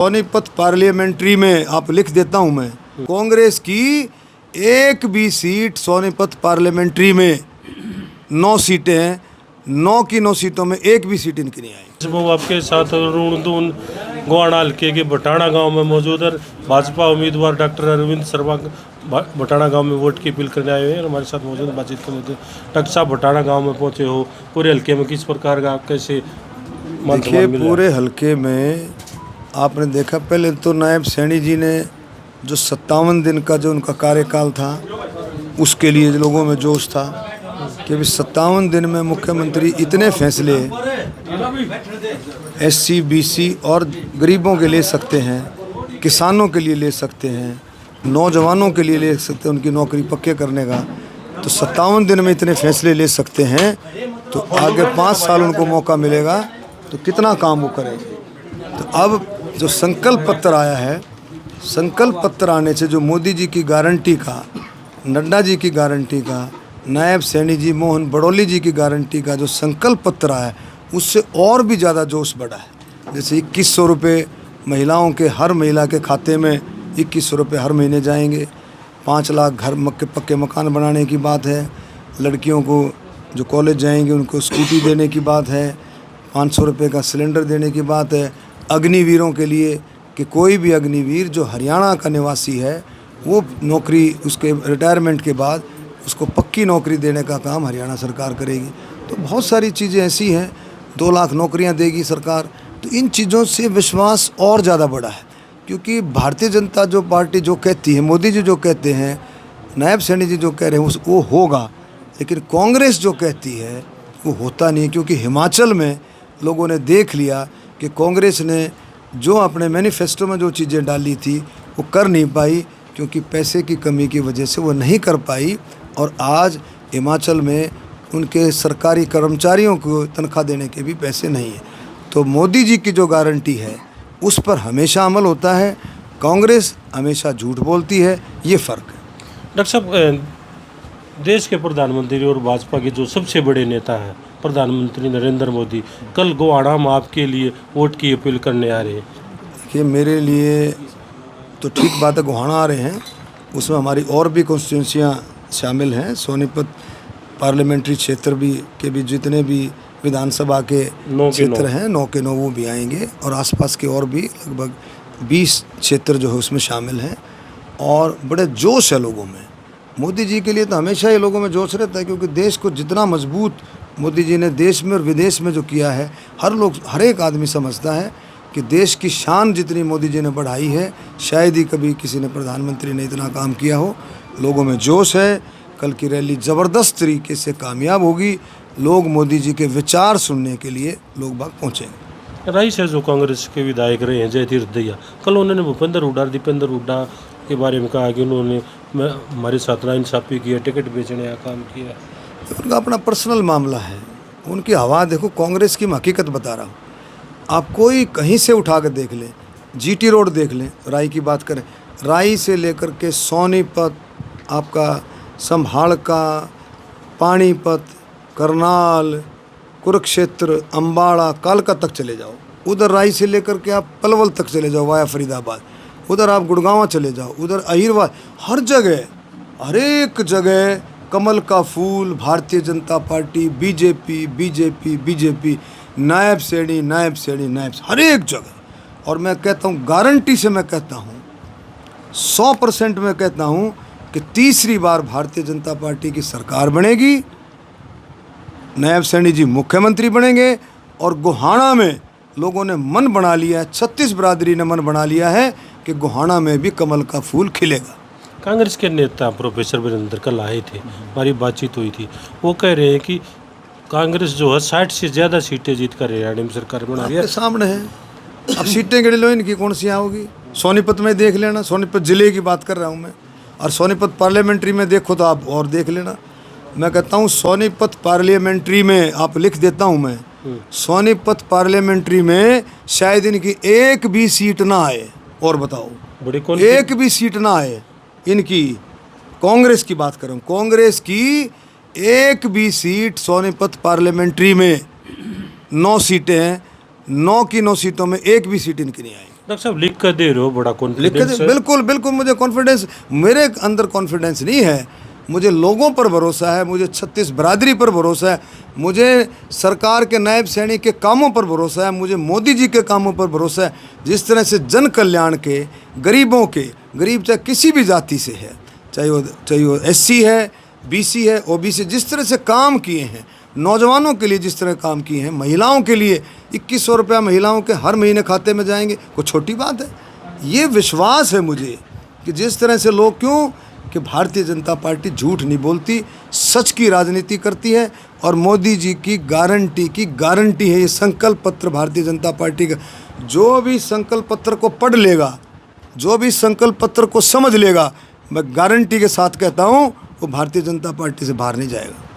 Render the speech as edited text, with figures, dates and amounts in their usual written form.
Sonipat parliamentary में आप लिख देता हूं मैं, कांग्रेस की एक भी सीट सोनीपत पार्लियामेंट्री में 9 सीटें हैं, 9 की 9 सीटों में एक भी सीट इनकी नहीं आई। वो आपके साथ रुणदून गोवाड़ा हल्के के बटाना गांव में मौजूद है भाजपा उम्मीदवार डॉक्टर अरविंद शर्मा बटाना गांव में वोट की अपील करने आए हुए हैं। हमारे साथ मौजूद बातचीत करने थे। डॉक्टर साहब, बटाना गांव में पहुंचे हो, पूरे हल्के में किस प्रकार का कैसे देखिए, पूरे हल्के में आपने देखा, पहले तो नायब सैनी जी ने जो 57 दिन का जो उनका कार्यकाल था उसके लिए लोगों में जोश था कि अभी 57 दिन में मुख्यमंत्री इतने फैसले SC BC और गरीबों के ले सकते हैं, किसानों के लिए ले सकते हैं, नौजवानों के लिए ले सकते हैं, उनकी नौकरी पक्के करने का। तो 57 दिन में इतने फैसले ले सकते हैं, तो आगे 5 साल उनको मौका मिलेगा तो कितना काम वो करेंगे। तो अब जो संकल्प पत्र आया है, संकल्प पत्र आने से जो मोदी जी की गारंटी का, नड्डा जी की गारंटी का, नायब सैनी जी, मोहन बड़ौली जी की गारंटी का जो संकल्प पत्र आया है, उससे और भी ज़्यादा जोश बढ़ा है। जैसे 2100 रुपये महिलाओं के, हर महिला के खाते में 2100 रुपये हर महीने जाएंगे। 5 लाख घर पक्के मकान बनाने की बात है। लड़कियों को जो कॉलेज जाएंगे उनको स्कूटी देने की बात है। 500 रुपये का सिलेंडर देने की बात है। अग्निवीरों के लिए कि कोई भी अग्निवीर जो हरियाणा का निवासी है वो नौकरी, उसके रिटायरमेंट के बाद उसको पक्की नौकरी देने का काम हरियाणा सरकार करेगी। तो बहुत सारी चीज़ें ऐसी हैं। 2 लाख नौकरियां देगी सरकार। तो इन चीज़ों से विश्वास और ज़्यादा बढ़ा है, क्योंकि भारतीय जनता जो पार्टी जो कहती है, मोदी जी जो कहते हैं, नायब सैनी जी जो कह रहे हैं वो होगा, लेकिन कांग्रेस जो कहती है वो होता नहीं है। क्योंकि हिमाचल में लोगों ने देख लिया कि कांग्रेस ने जो अपने मैनिफेस्टो में जो चीज़ें डाली थी वो कर नहीं पाई, क्योंकि पैसे की कमी की वजह से वो नहीं कर पाई। और आज हिमाचल में उनके सरकारी कर्मचारियों को तनख्वाह देने के भी पैसे नहीं हैं। तो मोदी जी की जो गारंटी है उस पर हमेशा अमल होता है, कांग्रेस हमेशा झूठ बोलती है, ये फ़र्क है। डॉक्टर साहब, देश के प्रधानमंत्री और भाजपा के जो सबसे बड़े नेता हैं प्रधानमंत्री नरेंद्र मोदी, कल गोवाड़ा में आपके लिए वोट की अपील करने आ रहे हैं। देखिए, मेरे लिए तो ठीक बात है, गोहाना आ रहे हैं, उसमें हमारी और भी कॉन्स्टिट्यूंसियाँ शामिल हैं। सोनीपत पार्लियामेंट्री क्षेत्र के भी जितने भी विधानसभा के क्षेत्र हैं, 9 के 9 वो भी आएंगे, और आसपास के और भी लगभग 20 क्षेत्र जो है उसमें शामिल हैं। और बड़े जोश है लोगों में। मोदी जी के लिए तो हमेशा ही लोगों में जोश रहता है, क्योंकि देश को जितना मजबूत मोदी जी ने देश में और विदेश में जो किया है, हर एक आदमी समझता है कि देश की शान जितनी मोदी जी ने बढ़ाई है, शायद ही कभी किसी ने, प्रधानमंत्री ने इतना काम किया हो। लोगों में जोश है। कल की रैली ज़बरदस्त तरीके से कामयाब होगी। लोग मोदी जी के विचार सुनने के लिए लोग बाग पहुँचेंगे। राई से जो कांग्रेस के विधायक रहे हैं जयतीर्थ दहिया, कल उन्होंने भूपेंद्र हुड्डा, दीपेंद्र हुड्डा के बारे में कहा कि उन्होंने हमारे साथ नाइंसाफ़ी की है, टिकट बेचने का काम किया। उनका अपना पर्सनल मामला है, उनकी हवा देखो। कांग्रेस की मैं हकीकत बता रहा हूँ। आप कोई कहीं से उठा कर देख लें, GT रोड देख लें, राई की बात करें, राई से लेकर के सोनीपत, आपका संभाड़का, पानीपत, करनाल, कुरुक्षेत्र, अम्बाड़ा, कालका तक चले जाओ। उधर राई से लेकर के आप पलवल तक चले जाओ वाया फरीदाबाद, उधर आप गुड़गांव चले जाओ, उधर अहिरवाद, हर जगह, हर एक जगह कमल का फूल, भारतीय जनता पार्टी, बीजेपी, नायब सैनी, हर एक जगह। और मैं कहता हूँ, गारंटी से मैं कहता हूँ, 100% मैं कहता हूँ कि तीसरी बार भारतीय जनता पार्टी की सरकार बनेगी, नायब सैनी जी मुख्यमंत्री बनेंगे। और गोहाना में लोगों ने मन बना लिया है, 36 बिरादरी ने मन बना लिया है कि गोहाना में भी कमल का फूल खिलेगा। कांग्रेस के नेता प्रोफेसर वीरेंद्र कल आए थे, हमारी बातचीत हुई थी। वो कह रहे हैं कि कांग्रेस जो है 60 से ज़्यादा सीटें जीत कर हरियाणा में सरकार बना रही है। आपके सामने है। अब सीटें गिन लो, इनकी कौन सी आओगी। सोनीपत में देख लेना, सोनीपत ज़िले की बात कर रहा हूँ मैं, और सोनीपत पार्लियामेंट्री में देखो तो आप और देख लेना। मैं कहता हूँ सोनीपत पार्लियामेंट्री में आप लिख देता हूँ मैं, सोनीपत पार्लियामेंट्री में शायद इनकी एक भी सीट ना आए। और बताओ, एक भी सीट ना आए इनकी। कांग्रेस की बात करूँ, कांग्रेस की एक भी सीट सोनीपत पार्लियामेंट्री में 9 सीटें हैं, 9 की 9 सीटों में एक भी सीट इनकी नहीं आई। डॉक्टर साहब लिख कर दे रहे हो, बड़ा लिख कॉन्फिडेंस के है। बिल्कुल बिल्कुल मुझे कॉन्फिडेंस, मेरे अंदर कॉन्फिडेंस नहीं है, मुझे लोगों पर भरोसा है, मुझे 36 बरादरी पर भरोसा है, मुझे सरकार के नायब सैनिक के कामों पर भरोसा है, मुझे मोदी जी के कामों पर भरोसा है। जिस तरह से जन कल्याण के, गरीबों के, गरीब चाहे किसी भी जाति से है, चाहे वो SC है, BC है, OBC, जिस तरह से काम किए हैं, नौजवानों के लिए जिस तरह काम किए हैं, महिलाओं के लिए 2100 रुपया महिलाओं के हर महीने खाते में जाएंगे, कोई छोटी बात है। ये विश्वास है मुझे कि जिस तरह से लोग, क्यों कि भारतीय जनता पार्टी झूठ नहीं बोलती, सच की राजनीति करती है, और मोदी जी की गारंटी है ये संकल्प पत्र भारतीय जनता पार्टी का। जो भी संकल्प पत्र को पढ़ लेगा, जो भी संकल्प पत्र को समझ लेगा, मैं गारंटी के साथ कहता हूँ वो भारतीय जनता पार्टी से बाहर नहीं जाएगा।